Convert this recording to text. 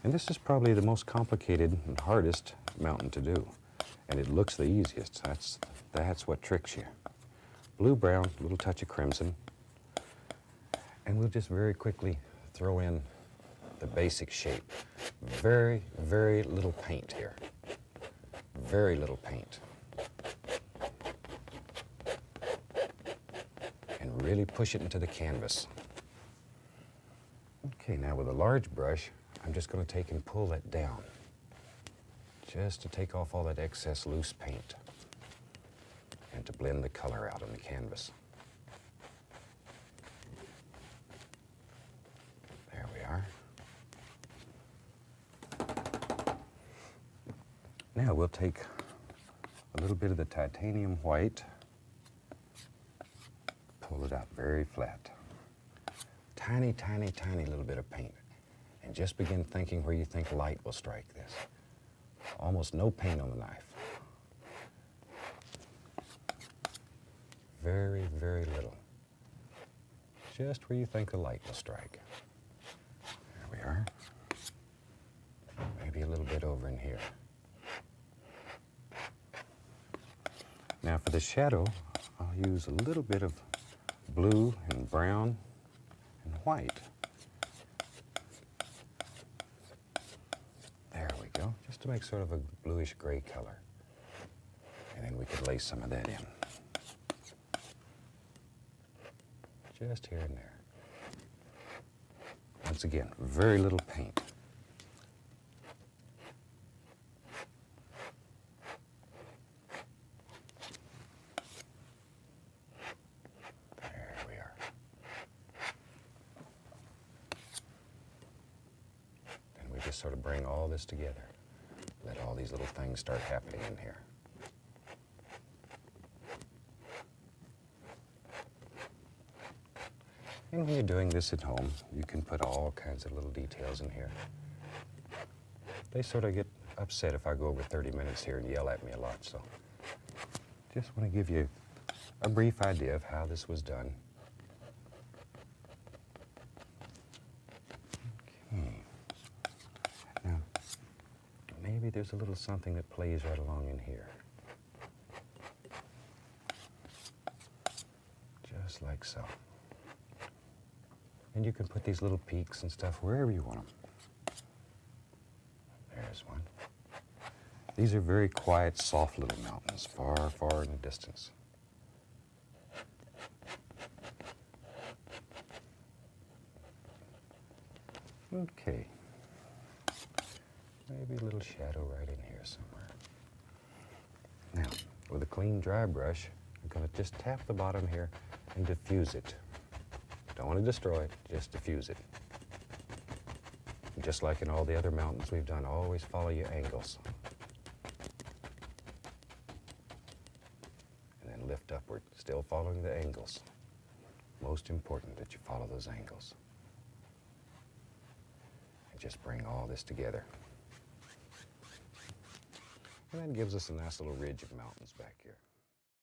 And this is probably the most complicated and hardest mountain to do. And it looks the easiest. That's what tricks you. Blue, brown, a little touch of crimson. And we'll just very quickly throw in the basic shape. Very, very little paint here. Very little paint. And really push it into the canvas. Okay, now with a large brush, I'm just going to take and pull that down, just to take off all that excess loose paint and to blend the color out on the canvas. There we are. Now we'll take a little bit of the titanium white, pull it out very flat. Tiny, tiny, tiny little bit of paint. And just begin thinking where you think light will strike this. Almost no paint on the knife. Very, very little. Just where you think the light will strike. There we are. Maybe a little bit over in here. Now for the shadow, I'll use a little bit of blue and brown and white. There we go, just to make sort of a bluish gray color. And then we could lay some of that in. Just here and there. Once again, very little paint. There we are. And we just sort of bring all this together. Let all these little things start happening in here. And when you're doing this at home, you can put all kinds of little details in here. They sort of get upset if I go over 30 minutes here and yell at me a lot, so just want to give you a brief idea of how this was done. Okay. Now, maybe there's a little something that plays right along in here. Just like so. And you can put these little peaks and stuff wherever you want them. There's one. These are very quiet, soft little mountains, far, far in the distance. Okay. Maybe a little shadow right in here somewhere. Now, with a clean, dry brush, I'm going to just tap the bottom here and diffuse it. Don't want to destroy it, just diffuse it. And just like in all the other mountains we've done, always follow your angles. And then lift upward, still following the angles. Most important that you follow those angles. And just bring all this together. And that gives us a nice little ridge of mountains back here.